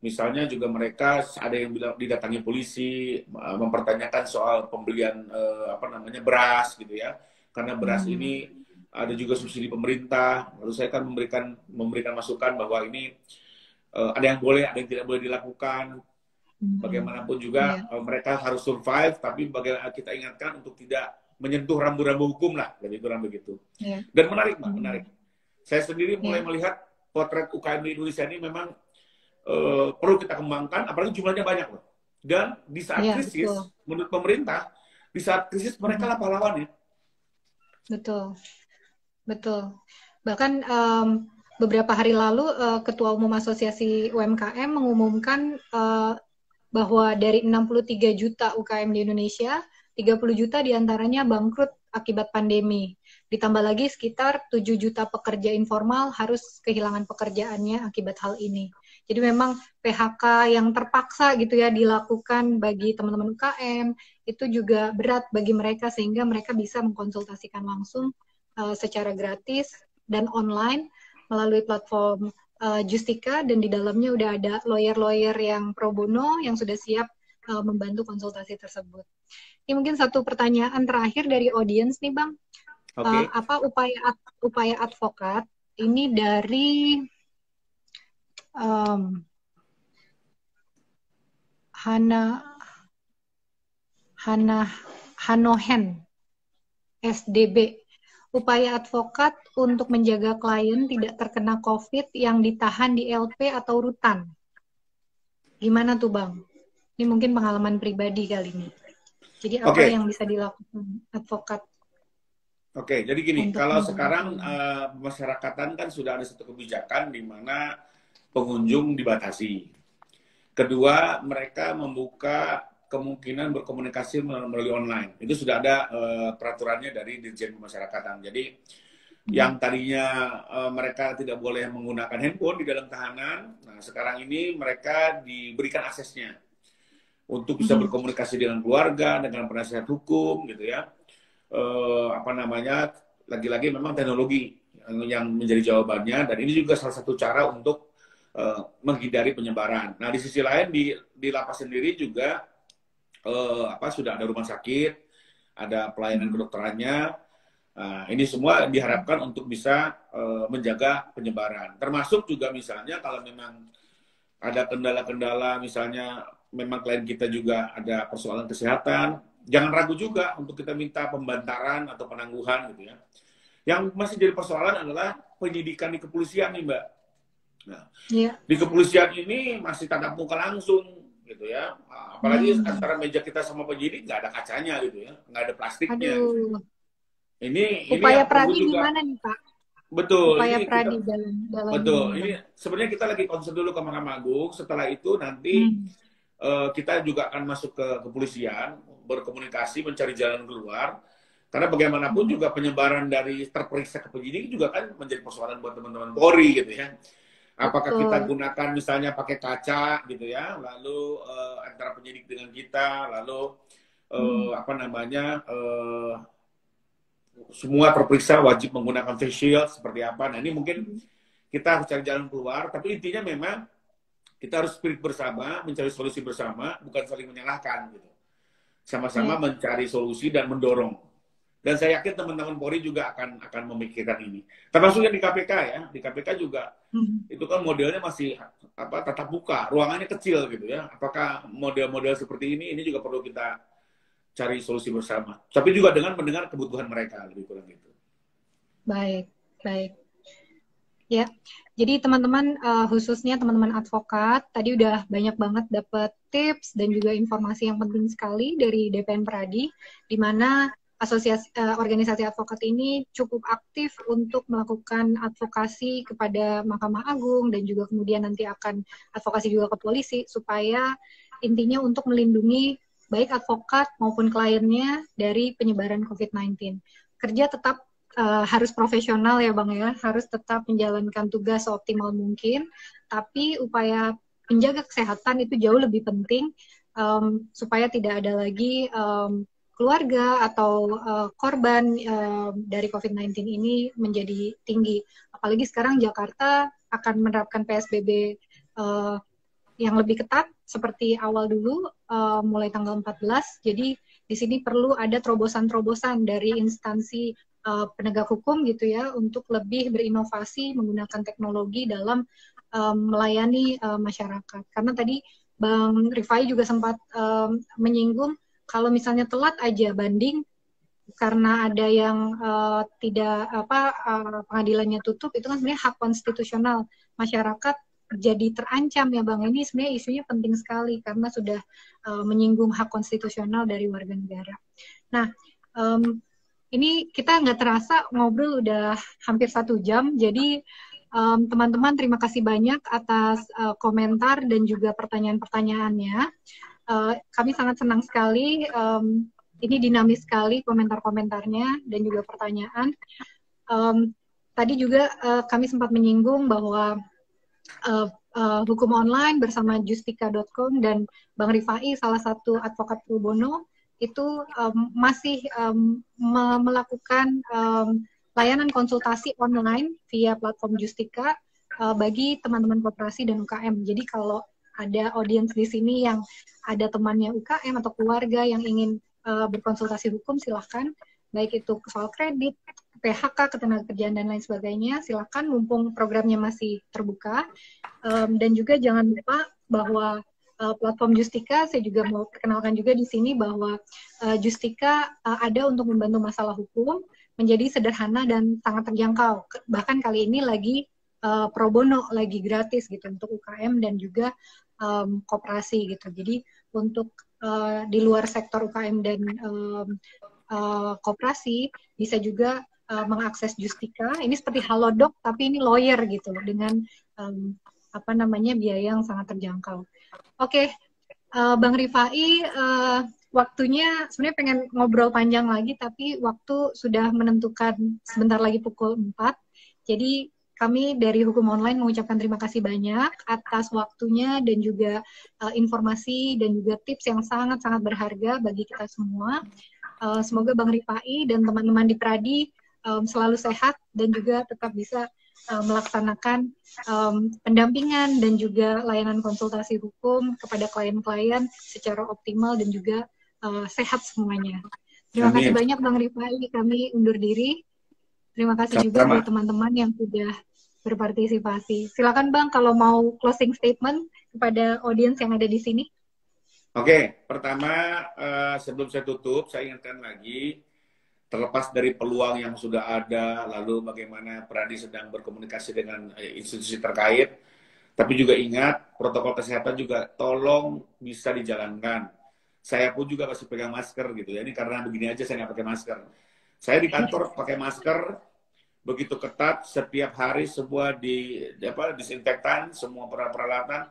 misalnya juga mereka ada yang bilang didatangi polisi mempertanyakan soal pembelian beras gitu ya. Karena beras ini ada juga subsidi pemerintah. Lalu saya kan memberikan masukan bahwa ini ada yang boleh, ada yang tidak boleh dilakukan. Bagaimanapun juga mereka harus survive, tapi bagaimana kita ingatkan untuk tidak menyentuh rambu-rambu hukum lah, lebih kurang begitu. Yeah. Dan menarik, Mbak, menarik. Saya sendiri mulai Yeah. melihat potret UKM di Indonesia ini memang perlu kita kembangkan, apalagi jumlahnya banyak loh. Dan di saat krisis, betul. menurut pemerintah, di saat krisis mereka lah pahlawannya. Betul, betul. Bahkan beberapa hari lalu Ketua Umum Asosiasi UMKM mengumumkan bahwa dari 63 juta UKM di Indonesia, 30 juta diantaranya bangkrut akibat pandemi. Ditambah lagi sekitar 7 juta pekerja informal harus kehilangan pekerjaannya akibat hal ini. Jadi memang PHK yang terpaksa gitu ya dilakukan bagi teman-teman UKM, itu juga berat bagi mereka sehingga mereka bisa mengkonsultasikan langsung secara gratis dan online melalui platform Justika, dan di dalamnya udah ada lawyer-lawyer yang pro bono yang sudah siap membantu konsultasi tersebut. Ini mungkin satu pertanyaan terakhir dari audiens nih Bang. Okay. Apa upaya advokat ini dari Hanohen SDB, upaya advokat untuk menjaga klien tidak terkena COVID yang ditahan di LP atau rutan. Gimana tuh Bang? Ini mungkin pengalaman pribadi kali ini. Jadi apa yang bisa dilakukan advokat? Oke, jadi gini, kalau sekarang masyarakatan kan sudah ada satu kebijakan di mana pengunjung dibatasi. Kedua, mereka membuka kemungkinan berkomunikasi melalui online. Itu sudah ada peraturannya dari Dirjen Pemasyarakatan. Jadi yang tadinya mereka tidak boleh menggunakan handphone di dalam tahanan, nah sekarang ini mereka diberikan aksesnya untuk bisa berkomunikasi dengan keluarga, dengan penasihat hukum, gitu ya. Lagi-lagi memang teknologi yang menjadi jawabannya, dan ini juga salah satu cara untuk menghindari penyebaran. Nah, di sisi lain di lapas sendiri juga sudah ada rumah sakit, ada pelayanan kedokterannya. Nah, ini semua diharapkan untuk bisa menjaga penyebaran. Termasuk juga misalnya kalau memang ada kendala-kendala, misalnya memang klien kita juga ada persoalan kesehatan, jangan ragu juga untuk kita minta pembantaran atau penangguhan gitu ya. Yang masih jadi persoalan adalah penyidikan di kepolisian nih Mbak. Nah, di kepolisian ini masih tatap muka langsung gitu ya. Apalagi antara meja kita sama penyidik nggak ada kacanya gitu ya, nggak ada plastiknya. Gitu. Ini upaya pradi gimana nih Pak? Betul. Upaya ini pradi kita, dalam betul. Ini sebenarnya kita lagi konsul dulu ke Mahkamah Agung. Setelah itu nanti kita juga akan masuk ke kepolisian, berkomunikasi, mencari jalan keluar. Karena bagaimanapun juga penyebaran dari terperiksa ke penyidik juga kan menjadi persoalan buat teman-teman Polri gitu ya. Apakah kita gunakan misalnya pakai kaca gitu ya, lalu antara penyidik dengan kita, lalu semua terperiksa wajib menggunakan face shield seperti apa. Nah ini mungkin kita harus cari jalan keluar, tapi intinya memang kita harus spirit bersama, mencari solusi bersama, bukan saling menyalahkan gitu. Sama-sama mencari solusi dan mendorong. Dan saya yakin teman-teman Polri juga akan memikirkan ini. Termasuk yang di KPK ya, di KPK juga itu kan modelnya masih tatap muka, ruangannya kecil gitu ya. Apakah model-model seperti ini juga perlu kita cari solusi bersama. Tapi juga dengan mendengar kebutuhan mereka lebih kurang gitu. Baik, baik. Ya, jadi teman-teman khususnya teman-teman advokat tadi udah banyak banget dapat tips dan juga informasi yang penting sekali dari DPN Pradi, di mana organisasi advokat ini cukup aktif untuk melakukan advokasi kepada Mahkamah Agung dan juga kemudian nanti akan advokasi juga ke polisi supaya intinya untuk melindungi baik advokat maupun kliennya dari penyebaran COVID-19. Kerja tetap harus profesional ya Bang ya, harus tetap menjalankan tugas seoptimal mungkin, tapi upaya menjaga kesehatan itu jauh lebih penting supaya tidak ada lagi keluarga atau korban dari COVID-19 ini menjadi tinggi. Apalagi sekarang Jakarta akan menerapkan PSBB yang lebih ketat seperti awal dulu mulai tanggal 14. Jadi di sini perlu ada terobosan-terobosan dari instansi penegak hukum gitu ya untuk lebih berinovasi menggunakan teknologi dalam melayani masyarakat. Karena tadi Bang Rifai juga sempat menyinggung kalau misalnya telat aja banding karena ada yang tidak pengadilannya tutup, itu kan sebenarnya hak konstitusional masyarakat jadi terancam ya Bang. Ini sebenarnya isunya penting sekali karena sudah menyinggung hak konstitusional dari warga negara. Nah, ini kita nggak terasa ngobrol udah hampir 1 jam, jadi teman-teman terima kasih banyak atas komentar dan juga pertanyaan-pertanyaannya. Kami sangat senang sekali, ini dinamis sekali komentar-komentarnya dan juga pertanyaan. Tadi juga kami sempat menyinggung bahwa hukum online bersama justika.com dan Bang Rifai, salah satu advokat pro bono, itu masih melakukan layanan konsultasi online via platform Justika bagi teman-teman koperasi dan UKM. Jadi kalau ada audiens di sini yang ada temannya UKM atau keluarga yang ingin berkonsultasi hukum, silahkan. Baik itu soal kredit, PHK, ketenagakerjaan, dan lain sebagainya, silahkan mumpung programnya masih terbuka. Dan juga jangan lupa bahwa platform Justika, saya juga mau perkenalkan juga di sini bahwa Justika ada untuk membantu masalah hukum menjadi sederhana dan sangat terjangkau. Bahkan kali ini lagi pro bono, lagi gratis gitu untuk UKM dan juga koperasi gitu. Jadi untuk di luar sektor UKM dan koperasi bisa juga mengakses Justika. Ini seperti Halodoc tapi ini lawyer gitu dengan biaya yang sangat terjangkau. Oke, Bang Rifai, waktunya sebenarnya pengen ngobrol panjang lagi, tapi waktu sudah menentukan sebentar lagi pukul 4. Jadi kami dari Hukum Online mengucapkan terima kasih banyak atas waktunya dan juga informasi dan juga tips yang sangat-sangat berharga bagi kita semua. Semoga Bang Rifai dan teman-teman di Pradi selalu sehat dan juga tetap bisa melaksanakan pendampingan dan juga layanan konsultasi hukum kepada klien-klien secara optimal dan juga sehat semuanya. Terima kasih banyak Bang Rifai, kami undur diri. Terima kasih juga buat teman-teman yang sudah berpartisipasi. Silakan Bang kalau mau closing statement kepada audiens yang ada di sini. Oke, pertama sebelum saya tutup, saya ingatkan lagi, terlepas dari peluang yang sudah ada, lalu bagaimana Pradi sedang berkomunikasi dengan institusi terkait, tapi juga ingat, protokol kesehatan juga tolong bisa dijalankan. Saya pun juga masih pegang masker gitu ya, ini karena begini aja saya nggak pakai masker. Saya di kantor pakai masker, begitu ketat, setiap hari semua disinfektan, semua peralatan,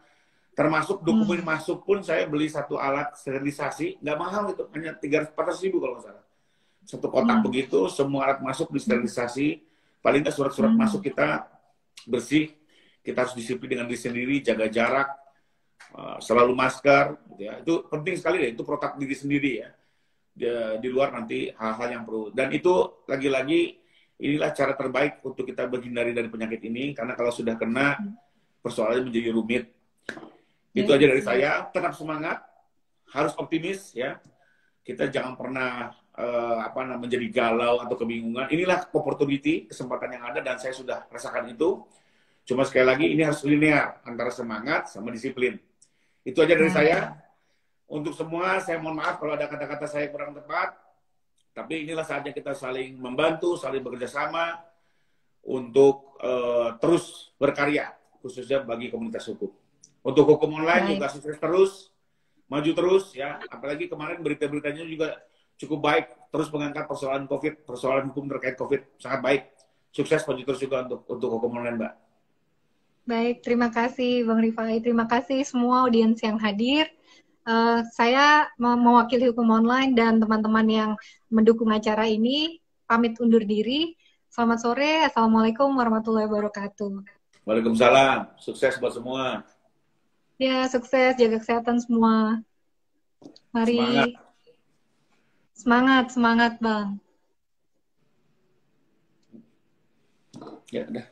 termasuk dokumen masuk pun saya beli satu alat sterilisasi, nggak mahal itu, hanya 300-400 ribu kalau nggak salah. Satu kotak begitu, semua alat masuk disterilisasi, paling nggak surat-surat masuk kita bersih, kita harus disiplin dengan diri sendiri, jaga jarak, selalu masker, gitu ya. Itu penting sekali deh, itu protek diri sendiri ya. Di luar nanti hal-hal yang perlu. Dan itu lagi-lagi inilah cara terbaik untuk kita menghindari dari penyakit ini, karena kalau sudah kena, persoalannya menjadi rumit. Itu aja dari saya, tetap semangat, harus optimis ya. Kita jangan pernah menjadi galau atau kebingungan. Inilah opportunity, kesempatan yang ada, dan saya sudah rasakan itu. Cuma sekali lagi ini harus linear antara semangat sama disiplin. Itu aja dari saya. Untuk semua saya mohon maaf kalau ada kata-kata saya kurang tepat. Tapi inilah saatnya kita saling membantu, saling bekerja sama untuk terus berkarya, khususnya bagi komunitas hukum. Untuk hukum online juga sukses terus, maju terus ya. Apalagi kemarin berita-beritanya juga cukup baik, terus mengangkat persoalan COVID, persoalan hukum terkait COVID, sangat baik. Sukses maju terus juga untuk hukum online, Mbak. Baik, terima kasih Bang Rifai, terima kasih semua audiens yang hadir. Saya mewakili Hukum Online dan teman-teman yang mendukung acara ini, pamit undur diri. Selamat sore, Assalamualaikum warahmatullahi wabarakatuh. Waalaikumsalam, sukses buat semua. Ya, sukses, jaga kesehatan semua. Mari. Semangat, semangat Bang. Ya, udah.